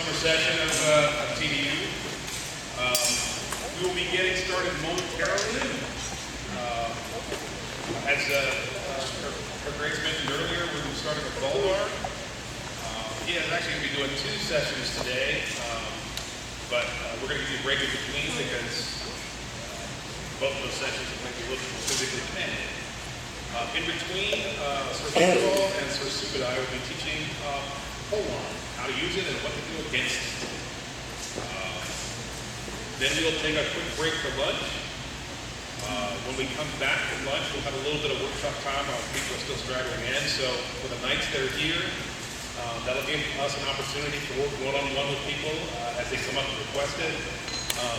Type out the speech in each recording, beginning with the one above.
summer session of TDU. We will be getting started momentarily. As our Grace mentioned earlier, we will start with Baldar. He is actually going to be doing 2 sessions today, but we're going to give you a break in between because both of those sessions will make you look physically demanding. In between, Sir Baldar and Sir Subadai will be teaching pole line, how to use it and what to do against it. Then we'll take a quick break for lunch. When we come back from lunch, we'll have a little bit of workshop time while people are still straggling in. So for the nights that are here, that'll give us an opportunity to work one-on-one with people as they come up and request it.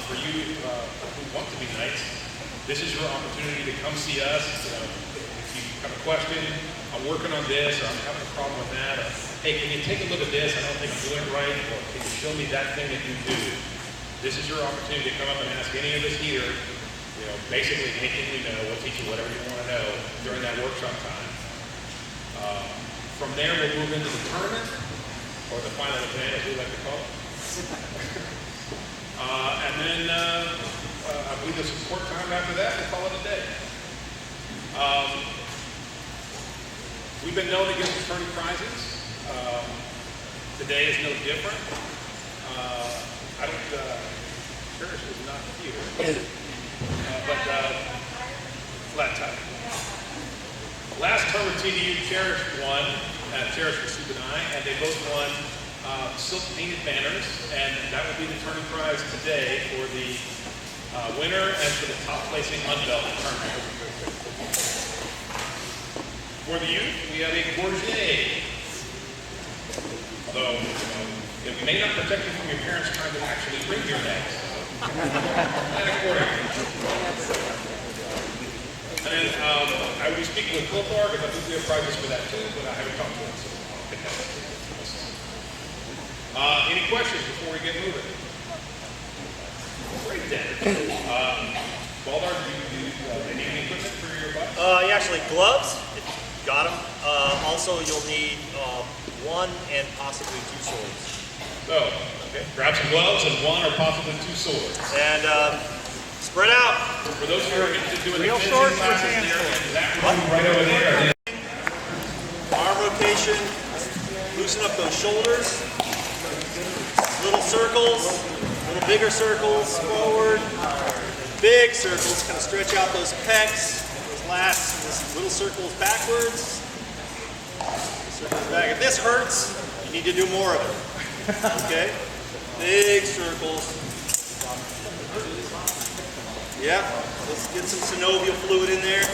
For you who want to be knights, this is your opportunity to come see us. If you have a question, I'm working on this, or I'm having a problem with that, or hey, can you take a look at this? I don't think I'm doing it right, or can you show me that thing that you do? This is your opportunity to come up and ask any of us here, basically anything we know. We'll teach you whatever you want to know during that workshop time. From there, we'll move into the tournament, or the final event, as we like to call it. And then, I believe the support time after that, we'll call it a day. We've been known to give fraternity prizes. Today is no different. I don't, Cherish is not here. But flat tire. Last term of TDU, Cherish won, Cherish for Subadai, and they both won silk painted banners, and that will be the tourney prize today for the winner and for the top placing unbelt tournament. For the youth, we have a Bourget. Although it may not protect you from your parents trying to actually wring your necks. And accordingly. And then I will be speaking with Baldar because I think we have prizes for that too, but I haven't talked to him, so I'll get that. Any questions before we get moving? Great then. Baldar, do you need any equipment for your bike? Yeah, actually gloves, if you got them. Also, you'll need 1 and possibly 2 swords. So, okay, grab some gloves and 1 or possibly 2 swords. And spread out. For those who are interested in doing Real the swords fencing or classes hand there, swords? in that room right over there. Arm rotation. Loosen up those shoulders. Little circles, little bigger circles forward. Big circles, kind of stretch out those pecs, those lats, those little circles backwards. Circles back. If this hurts, you need to do more of it. Okay? Big circles. Yep. Let's get some synovial fluid in there.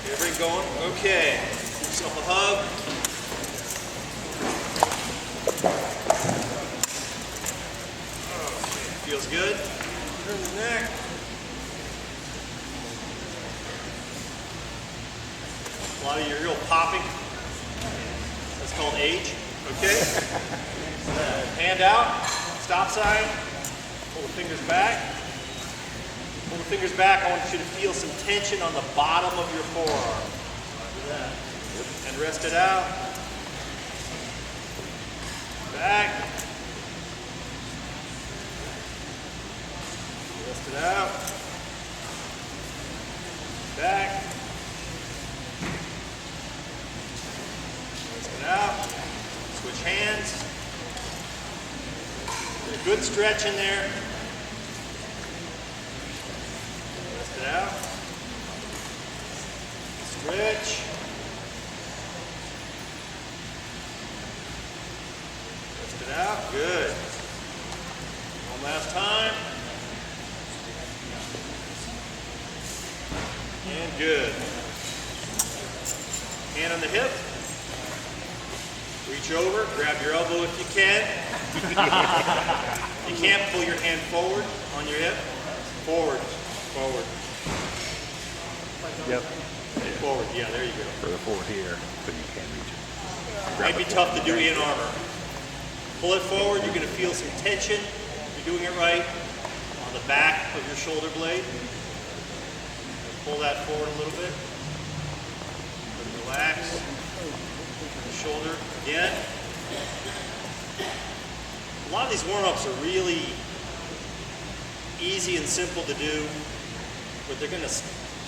Get everything going. Okay. Give yourself a hug. Feels good. Turn the neck. A lot of your real popping. That's called age. Okay? Hand out. Stop sign. Pull the fingers back. Pull the fingers back. I want you to feel some tension on the bottom of your forearm. Do that. And rest it out. Back. Rest it out. Back. Rest it out. Switch hands. Get a good stretch in there. Rest it out. Stretch. Rest it out. Good. One last time. And good. Hand on the hip. Reach over, grab your elbow if you can. You can't pull your hand forward on your hip. Forward, forward. Yep. Forward, yeah, there you go. Further forward here, but you can't reach it. Might be tough to do in armor. Pull it forward, you're going to feel some tension. You're doing it right on the back of your shoulder blade. Pull that forward a little bit. Relax. The shoulder again. A lot of these warm-ups are really easy and simple to do, but they're going to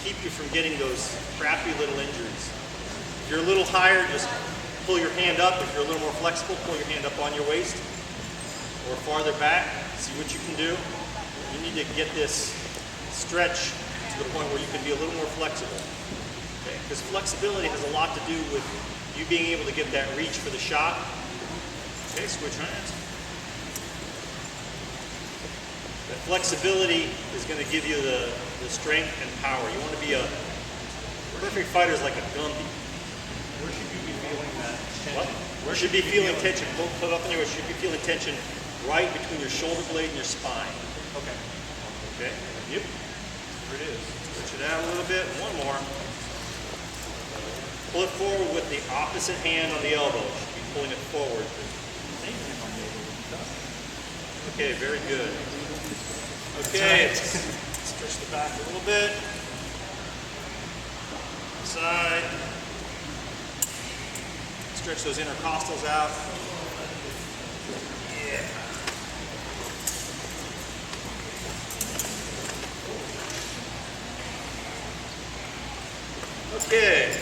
keep you from getting those crappy little injuries. If you're a little higher, just pull your hand up. If you're a little more flexible, pull your hand up on your waist or farther back. See what you can do. You need to get this stretch to the point where you can be a little more flexible. Okay? Because flexibility has a lot to do with you being able to get that reach for the shot. Okay, switch hands. That flexibility is going to give you the strength and power. You want to be a perfect fighter is like a Gumby. Where should you be feeling that tension? What? Where should be feeling tension? Put it up in your. Should be feeling tension right between your shoulder blade and your spine. Okay. Okay. Yep. There it is. Switch it out a little bit. One more. Pull it forward with the opposite hand on the elbow. Should be pulling it forward. Okay. Very good. Okay. Stretch the back a little bit. Side. Stretch those intercostals out. Yeah. Okay.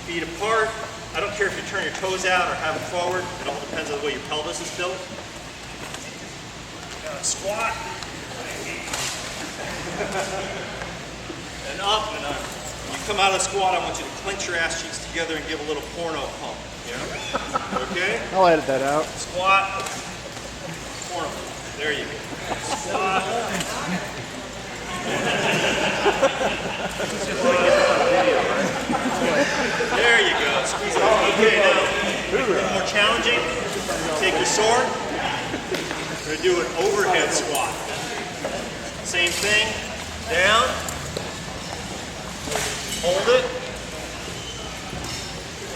Feet apart. I don't care if you turn your toes out or have them forward. It all depends on the way your pelvis is built. Squat. And up and up. When you come out of the squat, I want you to clench your ass cheeks together and give a little porno pump. Yeah? Okay? I'll edit that out. Squat. Porno. There you go. Squat. There you go. Squeeze it out. Okay, now, a little more challenging. Take your sword. We're going to do an overhead squat. Same thing. Down. Hold it.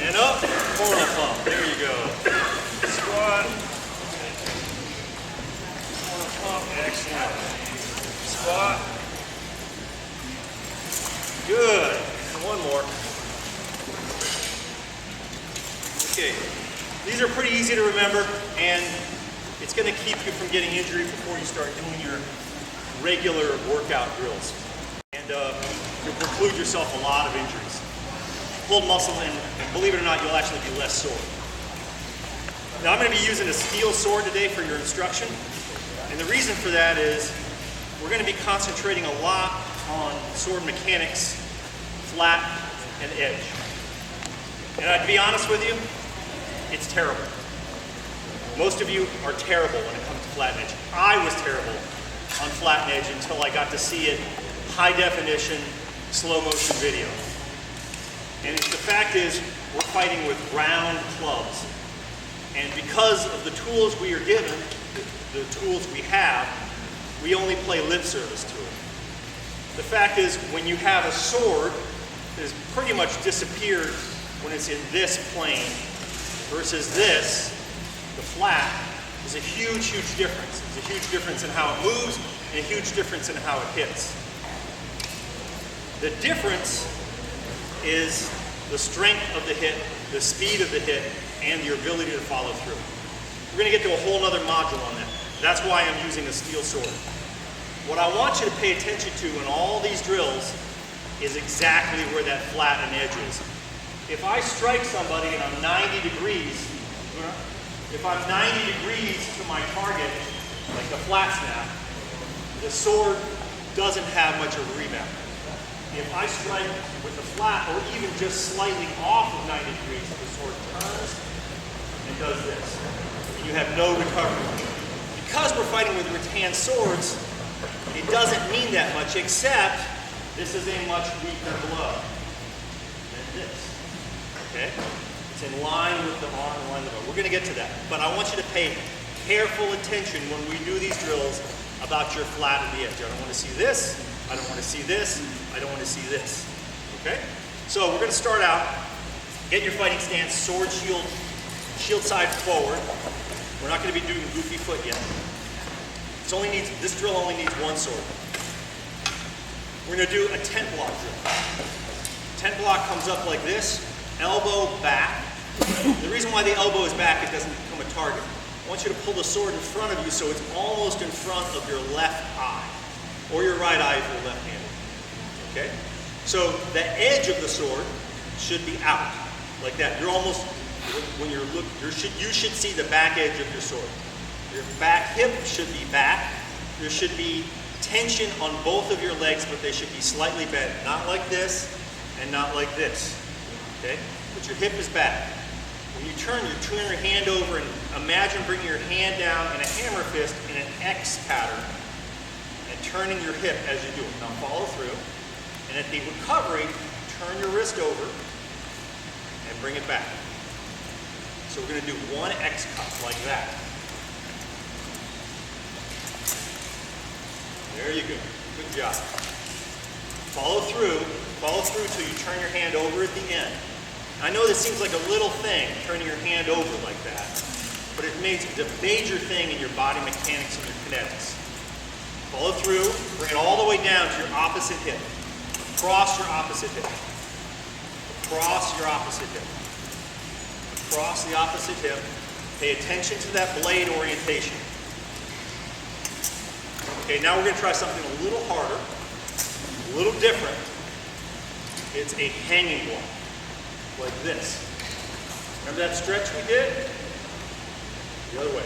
And up. Porno pump. There you go. Squat. Porno pump. Excellent. Squat. Good. And one more. Okay. These are pretty easy to remember, and it's going to keep you from getting injury before you start doing your regular workout drills. And you'll preclude yourself a lot of injuries. Pulled muscles, and believe it or not, you'll actually be less sore. Now I'm going to be using a steel sword today for your instruction. And the reason for that is we're going to be concentrating a lot on sword mechanics, flat and edge. And I'd be honest with you, it's terrible. Most of you are terrible when it comes to flat and edge. I was terrible on flat and edge until I got to see it high definition, slow motion video. And the fact is, we're fighting with round clubs. And because of the tools we are given, the tools we have, we only play lip service to it. The fact is, when you have a sword, it has pretty much disappeared when it's in this plane versus this, the flat, is a huge, huge difference. There's a huge difference in how it moves and a huge difference in how it hits. The difference is the strength of the hit, the speed of the hit, and your ability to follow through. We're going to get to a whole other module on that. That's why I'm using a steel sword. What I want you to pay attention to in all these drills is exactly where that flat and edge is. If I strike somebody and I'm 90 degrees, if I'm 90 degrees to my target, like the flat snap, the sword doesn't have much of a rebound. If I strike with the flat or even just slightly off of 90 degrees, the sword turns and does this. And you have no recovery. Because we're fighting with rattan swords, it doesn't mean that much, except this is a much weaker blow than this. Okay? It's in line with the arm and line with the bow. We're going to get to that. But I want you to pay careful attention when we do these drills about your flat and the edge. I don't want to see this. I don't want to see this. I don't want to see this. Okay? So we're going to start out. Get your fighting stance, sword, shield side forward. We're not going to be doing goofy foot yet. This drill only needs one sword. We're going to do a tent block drill. Tent block comes up like this, elbow back. The reason why the elbow is back, it doesn't become a target. I want you to pull the sword in front of you so it's almost in front of your left eye, or your right eye if you're left-handed. Okay? So the edge of the sword should be out, like that. You're almost, when you're you should see the back edge of your sword. Your back hip should be back. There should be tension on both of your legs, but they should be slightly bent. Not like this, and not like this. Okay? But your hip is back. When you turn your hand over and imagine bringing your hand down in a hammer fist in an X pattern and turning your hip as you do it. Now follow through. And at the recovery, turn your wrist over and bring it back. So we're going to do one X cut like that. There you go. Good job. Follow through till you turn your hand over at the end. I know this seems like a little thing, turning your hand over like that, but it's a major thing in your body mechanics and your kinetics. Follow through, bring it all the way down to your opposite hip. Across your opposite hip. Across your opposite hip. Across the opposite hip. Pay attention to that blade orientation. Okay, now we're going to try something a little harder, a little different. It's a hanging block. Like this. Remember that stretch we did? The other way.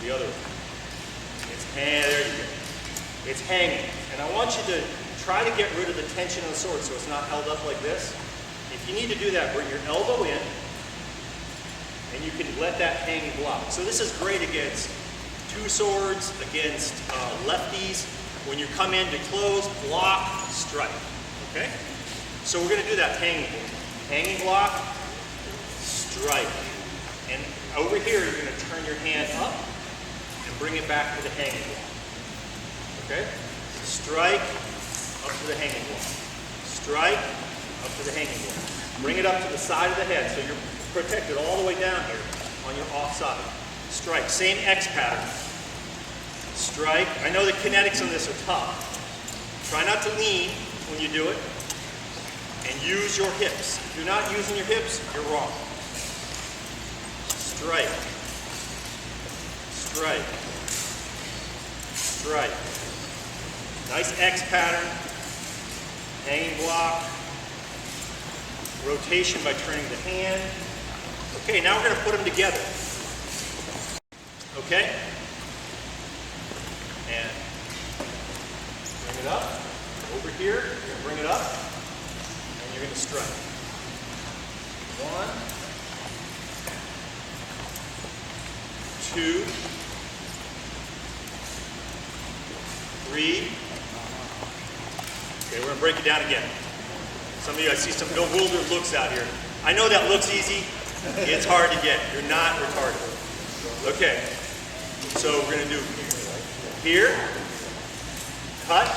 The other way. There you go. It's hanging. And I want you to try to get rid of the tension of the sword so it's not held up like this. If you need to do that, bring your elbow in and you can let that hanging block. So this is great against two swords, against lefties. When you come in to close, block, strike. Okay? So we're going to do that hanging block. Hanging block, strike. And over here, you're going to turn your hand up and bring it back to the hanging block. Okay? Strike, up to the hanging block. Strike, up to the hanging block. Bring it up to the side of the head so you're protected all the way down here on your off side. Strike. Same X pattern. Strike. I know the kinetics on this are tough. Try not to lean when you do it. And use your hips. If you're not using your hips, you're wrong. Strike. Strike. Strike. Nice X pattern. Hanging block. Rotation by turning the hand. Okay, now we're going to put them together. Okay? And bring it up. Over here, you're going to bring it up. You're going to strike. 1, 2, 3. Okay, we're going to break it down again. Some of you, I see some bewildered looks out here. I know that looks easy. It's hard to get. You're not retarded. Okay, so we're going to do here, cut,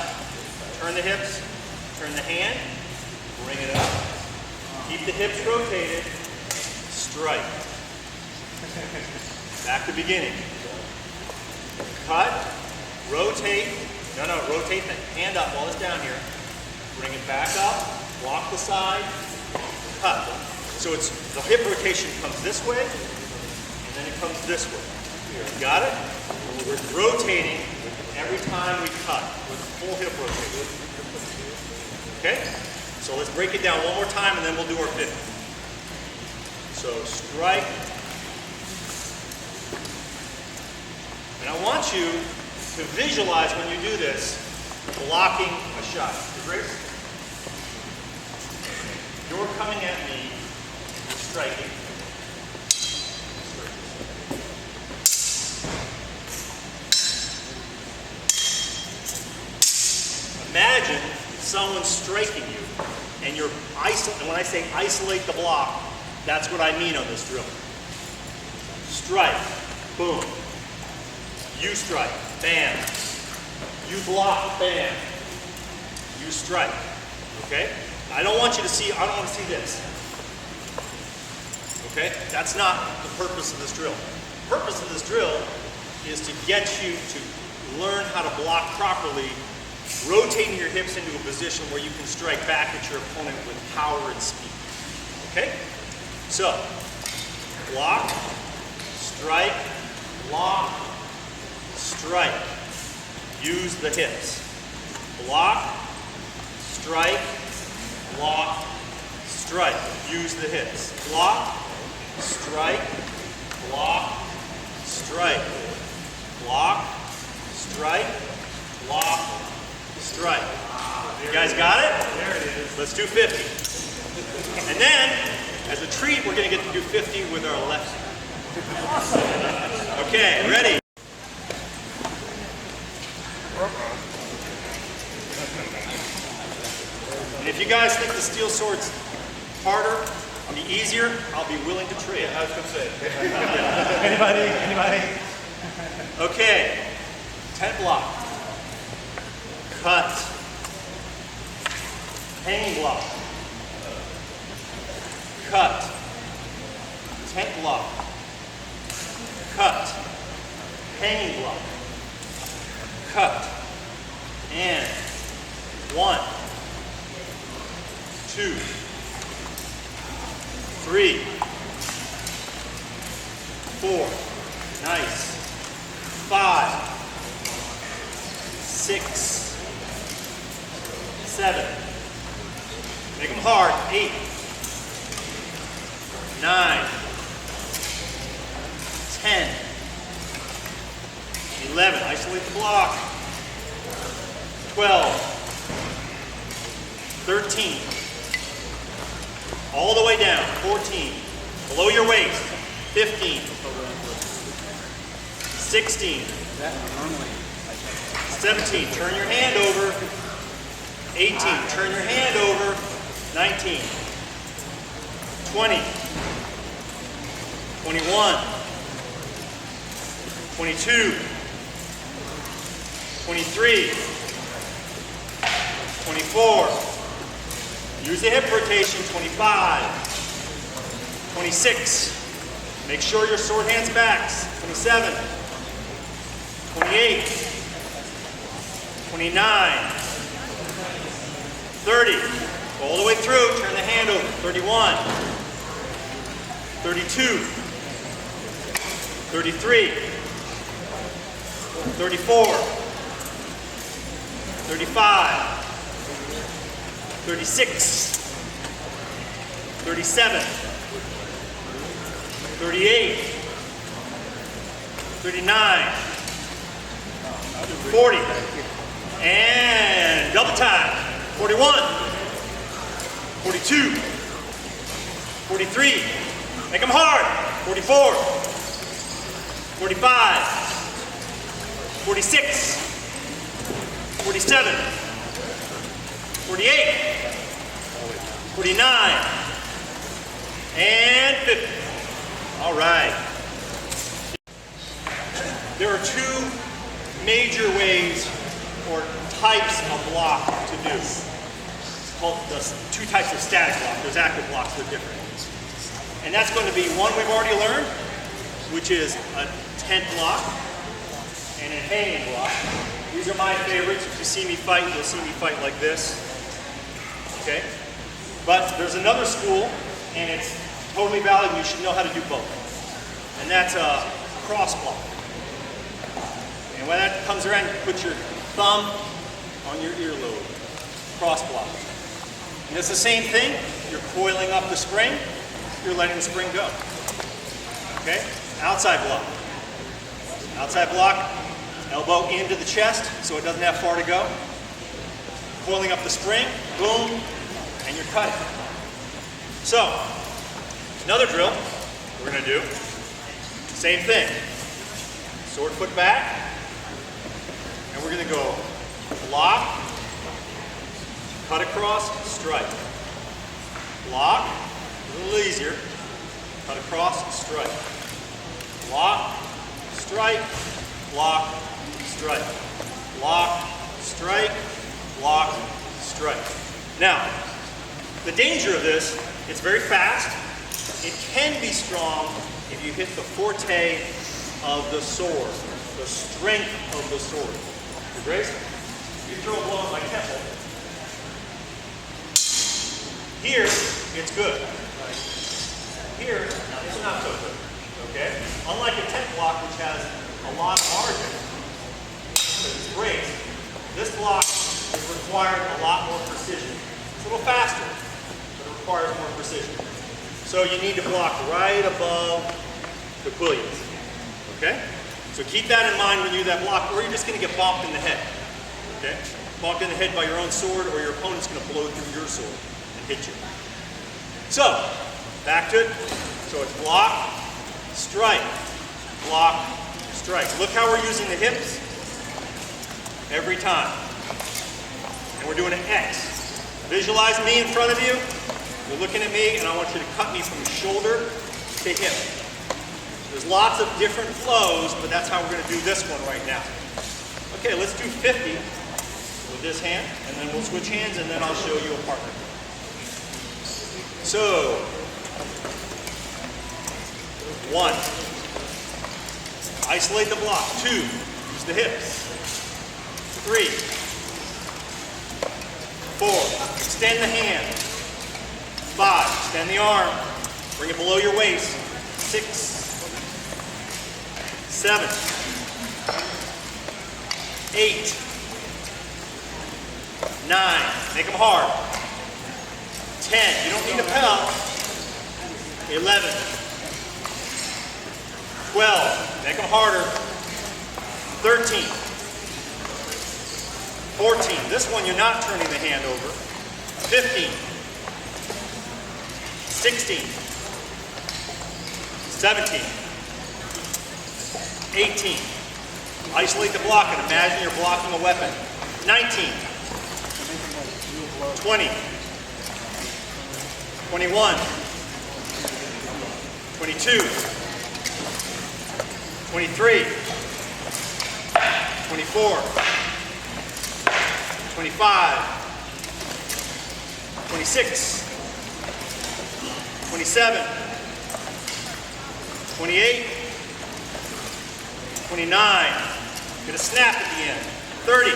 turn the hips, turn the hand, bring it up. Keep the hips rotated. Strike. Back to beginning. Cut. Rotate. No, rotate the hand up while it's down here. Bring it back up. Block the side. Cut. So it's the hip rotation comes this way, and then it comes this way. Got it? We're rotating every time we cut with full hip rotation. Okay? So let's break it down one more time and then we'll do our fifth. So strike. And I want you to visualize when you do this, blocking a shot. Grace? You're coming at me, you're striking. Imagine someone striking you, and you're and when I say isolate the block, that's what I mean on this drill. Strike, boom. You strike, bam. You block, bam. You strike, okay? I don't want to see this. Okay? That's not the purpose of this drill. The purpose of this drill is to get you to learn how to block properly, rotating your hips into a position where you can strike back at your opponent with power and speed. Okay? So, block, strike, block, strike. Use the hips. Block, strike, block, strike. Use the hips. Block, strike, block, strike. Block, strike, block, strike. You guys got it? There it is. Let's do 50. And then, as a treat, we're going to get to do 50 with our left. Okay, ready? And if you guys think the steel sword's harder, I'll be easier, I'll be willing to trade. I was going to say. Anybody? Okay, tent block, cut, hanging block, cut, tent block, cut, hanging block, cut, and 1, 2, 3, 4, nice, 5, 6, 7, make them hard, 8, 9, 10, 11, isolate the block, 12, 13, all the way down, 14, below your waist, 15, 16, 17, turn your hand over, 18, turn your hand over, 19, 20, 21, 22, 23, 24, use the hip rotation, 25, 26, make sure your sword hand's back, 27, 28, 29, 30, all the way through, turn the hand over, 31, 32, 33, 34, 35, 36, 37, 38, 39, 40, and double time, 41, 42, 43, make them hard, 44, 45, 46, 47, 48, 49, and 50. All right. There are two major ways or types of block to do. It's called the two types of static block. There's active blocks, they're different. And that's going to be one we've already learned, which is a tent block and a hanging block. These are my favorites. If you see me fight, you'll see me fight like this. Okay? But there's another school, and it's totally valid, and you should know how to do both. And that's a cross block. And when that comes around, you put your thumb on your earlobe. Cross block. And it's the same thing. You're coiling up the spring. You're letting the spring go. Okay? Outside block. Outside block, elbow into the chest so it doesn't have far to go. Coiling up the spring, boom, and you're cutting. So, another drill we're going to do. Same thing. Sword foot back. And we're going to go block, cut across, strike. Block, a little easier. Cut across, strike. Block, strike, block, strike. Block, strike, block, strike. Now, the danger of this, it's very fast. It can be strong if you hit the forte of the sword, the strength of the sword. You Grace? You throw a blow at my temple. Here, it's good. Here, it's not so good. Okay? Unlike a tent block, which has a lot of margin, because it's raised, this block is required a lot more precision. It's a little faster, but it requires more precision. So you need to block right above the quillions. Okay? So keep that in mind when you do that block, or you're just going to get bonked in the head. Okay? Bonked in the head by your own sword, or your opponent's going to blow through your sword and hit you. So, back to it. So it's block, strike, block, strike. Look how we're using the hips every time. And we're doing an X. Visualize me in front of you. You're looking at me, and I want you to cut me from shoulder to hip. There's lots of different flows, but that's how we're going to do this one right now. Okay, let's do 50 with this hand, and then we'll switch hands, and then I'll show you a partner. So, 1. Isolate the block. 2. Use the hips. 3. 4. Extend the hand. 5. Extend the arm. Bring it below your waist. 6. 7. 8. 9. Make them hard. 10. You don't need to pedal. 11. 12. Make them harder. 13. 14. This one you're not turning the hand over. 15. 16. 17. 18. Isolate the block and imagine you're blocking a weapon. 19. 20. 21. 22. 23. 24. 25. 26. 27. 28. 29. Get a snap at the end. 30.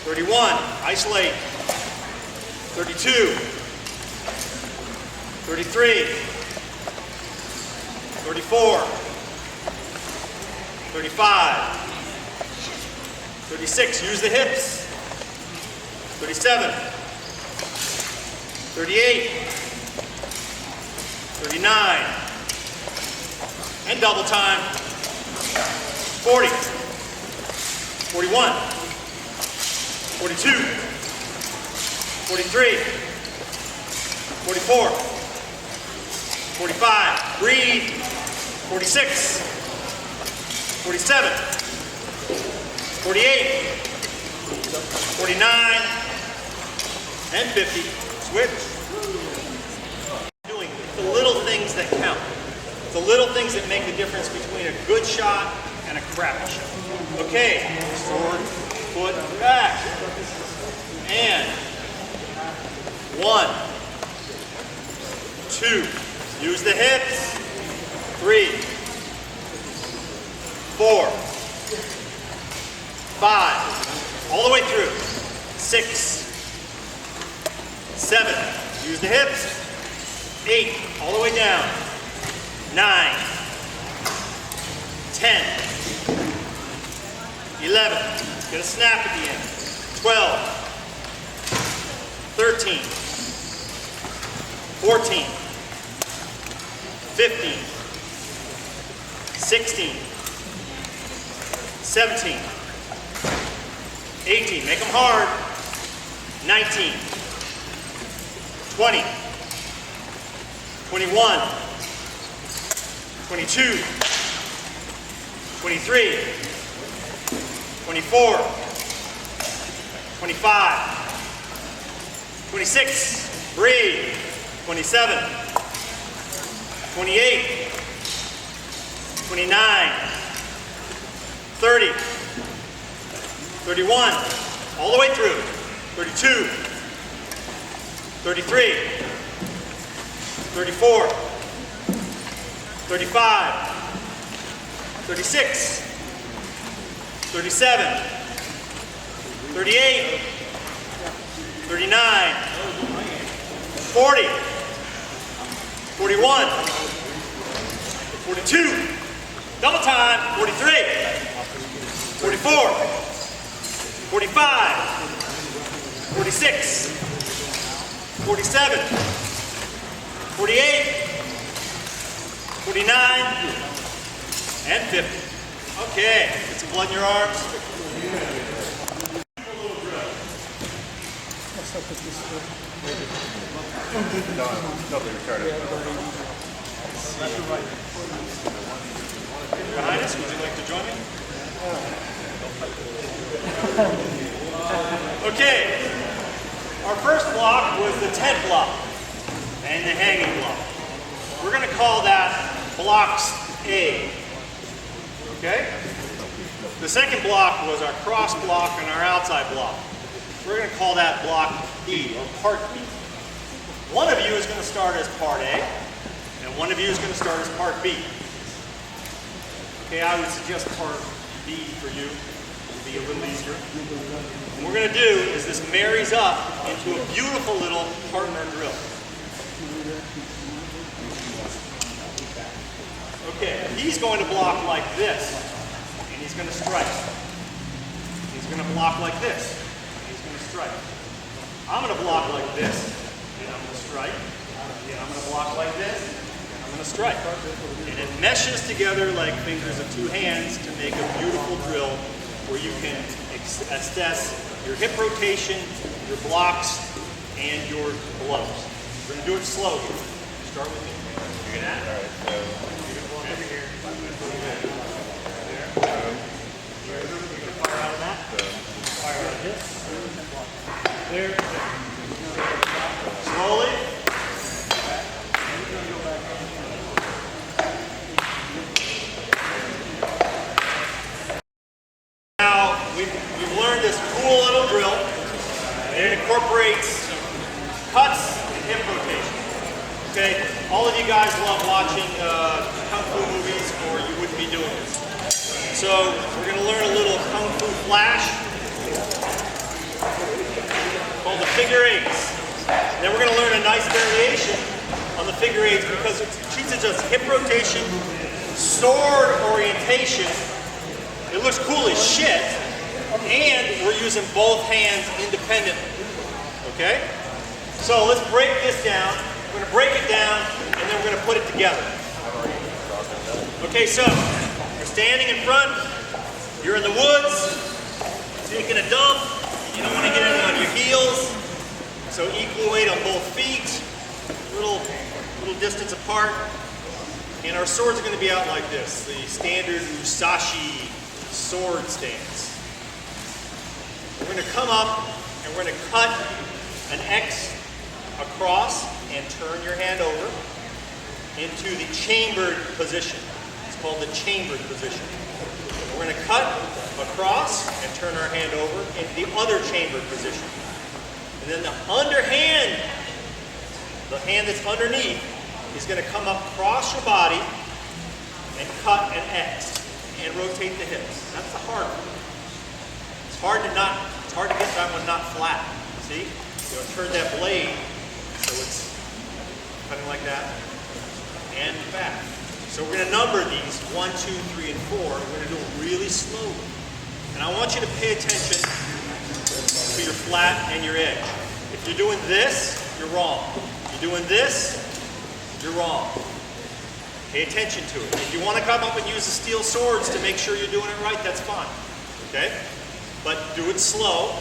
31. Isolate. 32. 33. 34. 35. 36. Use the hips. 37. 38. 39. And double time. 40. 41. 42. 43. 44. 45. Breathe. 46. 47. 48. 49. And 50. Switch. Doing the little things that count. The little things that make the difference between a good shot and a crappy shot. Okay, sword, foot, back. And 1, 2, use the hips. 3, 4, 5, all the way through. 6, 7, use the hips. 8, all the way down. 9, 10, 11, get a snap at the end. 12, 13, 14, 15, 16, 17, 18, make them hard. 19, 20, 21, 22, 23, 24, 25, 26, breathe, 27, 28, 29, 30, 31, all the way through, 32, 33, 34, 35, 36, 37, 38, 39, 40, 41, 42. Double time. 43. 44. 45. 46. 47. 48. 49. And 50. Okay. Get some blood in your arms. Behind us, would you like to join me? Okay. Our first block was the tent block and the hanging block. We're going to call that blocks A. Okay? The second block was our cross block and our outside block. We're going to call that block B, or part B. One of you is going to start as part A, and one of you is going to start as part B. Okay, I would suggest part B for you. It'll be a little easier. What we're going to do is this marries up into a beautiful little partner drill. Okay, he's going to block like this, and he's going to strike. He's going to block like this, and he's going to strike. I'm going to block like this, and I'm going to strike. And I'm going to block like this, and I'm going to strike. And it meshes together like fingers of two hands to make a beautiful drill where you can assess your hip rotation, your blocks, and your blows. We're going to do it slow here. Start with me. You get that? All right. So you're going to block over here. I'm going to put it there. You're going to fire out of that. Fire out of this. There. Slowly. Now, we've learned this cool little drill. It incorporates cuts and hip rotation. Okay? All of you guys love watching Kung Fu movies, or you wouldn't be doing this. So, we're going to learn a little Kung Fu flash called the figure eights. Then we're going to learn a nice variation on the figure eights because it teaches us hip rotation, sword orientation. It looks cool as shit, and we're using both hands independently. Okay? So let's break this down. We're going to break it down, and then we're going to put it together. Okay, so you're standing in front. You're in the woods, taking a dump. You don't want to get in on your heels. So equal weight on both feet, little distance apart. And our swords are going to be out like this, the standard Musashi sword stance. We're going to come up and we're going to cut an X across and turn your hand over into the chambered position. It's called the chambered position. We're going to cut across and turn our hand over into the other chambered position. And then the underhand, the hand that's underneath, is going to come up across your body and cut an X and rotate the hips. That's the hard one. It's hard to get that one not flat. See? You know, turn that blade so it's cutting like that and back. So we're going to number these 1, 2, 3, and 4. We're going to do it really slowly. And I want you to pay attention to your flat and your edge. If you're doing this, you're wrong. If you're doing this, you're wrong. Pay attention to it. If you want to come up and use the steel swords to make sure you're doing it right, that's fine. Okay? But do it slow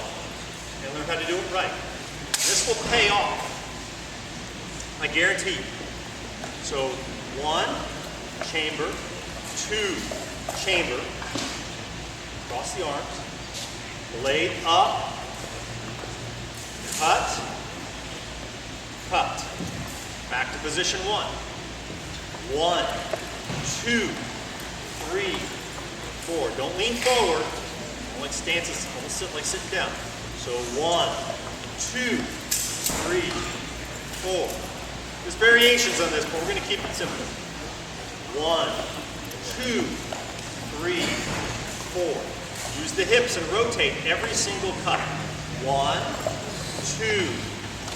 and learn how to do it right. This will pay off. I guarantee you. So 1, chamber, 2, chamber, across the arms, blade up, cut, cut. Back to position 1. 1, 2, 3, 4. Don't lean forward. Like stances, almost sit like sitting down. So 1, 2, 3, 4. There's variations on this, but we're going to keep it simple. 1, 2, 3, 4. Use the hips and rotate every single cut. 1, 2,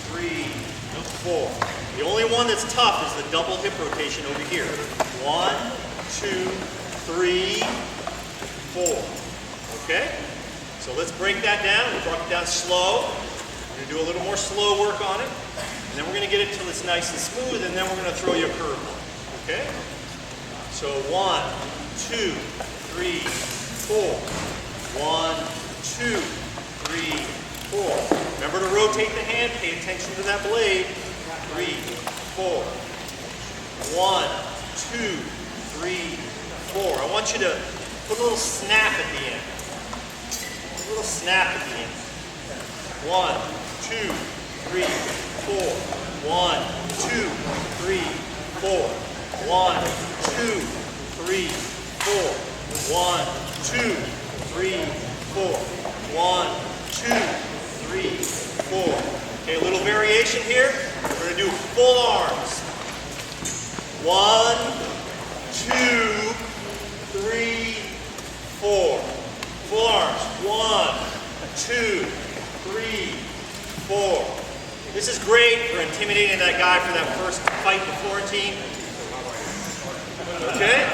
3, 4. The only one that's tough is the double hip rotation over here. 1, 2, 3, 4. Okay? So let's break that down. We'll drop it down slow. We're going to do a little more slow work on it. And then we're going to get it till it's nice and smooth, and then we're going to throw you a curveball. Okay? So 1, 2, 3, 4. 1, 2, 3, 4. Remember to rotate the hand. Pay attention to that blade. 3, 4. 1, 2, 3, 4. I want you to put a little snap at the end. A little snap at the end. 1, 2, 3, 4. 1, 2, 3, 4. 1, 2, 3, 4. 1, 2, 3, 4. 1, 2, 3, 4. Okay, a little variation here. We're going to do full arms. 1, 2, 3, 4. Full arms. 1, 2, 3, 4. This is great for intimidating that guy for that first fight in quarantine. Okay?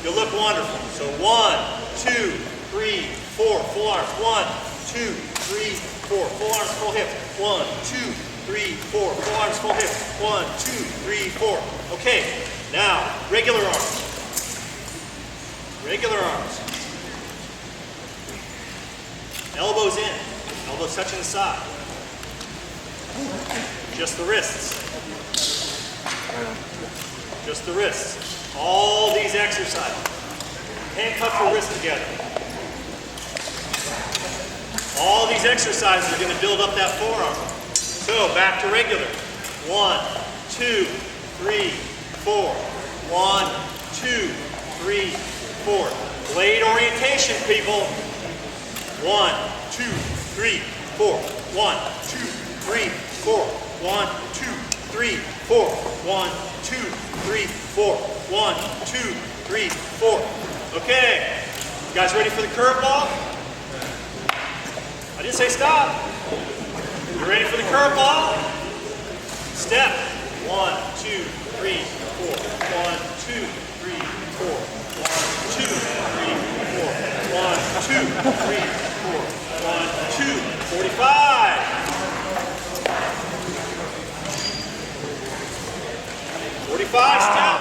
You'll look wonderful. So 1, 2, 3, 4. Full arms. 1, 2, 3, 4. Full arms, full hips. 1, 2, 3, 4. Full arms, full hips. 1, 2, 3, 4. Okay. Now, regular arms. Regular arms. Elbows in. Elbows touching the side. Just the wrists. Just the wrists. All these exercises. Handcuff your wrists together. All these exercises are going to build up that forearm. So back to regular. 1, 2, 3, 4. 1, 2, 3, 4. Blade orientation, people. 1, 2, 3, 4. 1, 2, 3, 4. 1, 2, 3, 4. 1, 2, 3, 4. 1, 2, 3, 4. Okay. You guys ready for the curveball? I didn't say stop. You ready for the curveball? Step. 1, 2, 3, 4. 1, 2, 3, 4. 1, 2, 3, 4. 1, 2, 3, 4. 1, 2, 45. 45 step.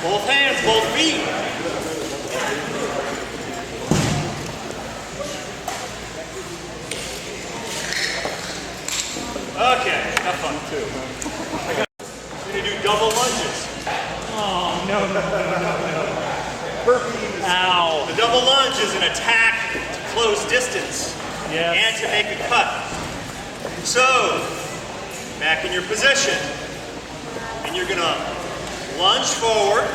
Both hands, both feet. Okay, have fun too. We're gonna do double lunges. Oh, no. Burpees. Ow. The double lunge is an attack to close distance and to make a cut. So, back in your position, and you're gonna lunge forward,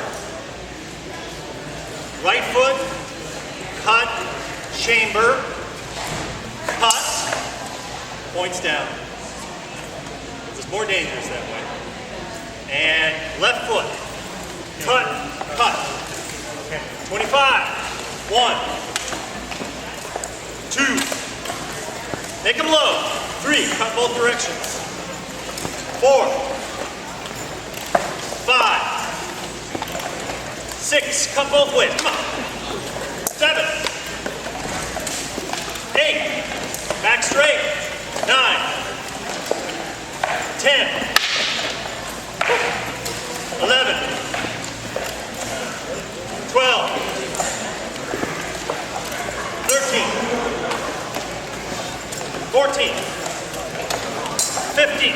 right foot, cut, chamber, cut, points down. It's more dangerous that way. And left foot, cut, cut. Okay. 25. 1, 2. Make them low. 3. Cut both directions. 4. 5. 6. Cut both ways. Come on. 7. 8. Back straight. 9. 10. 11. 12. 13. 14. 15.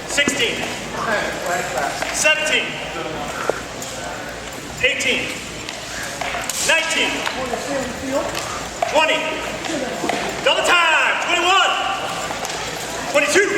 16. 17. 18. 19. 20. Double time. 21. 22.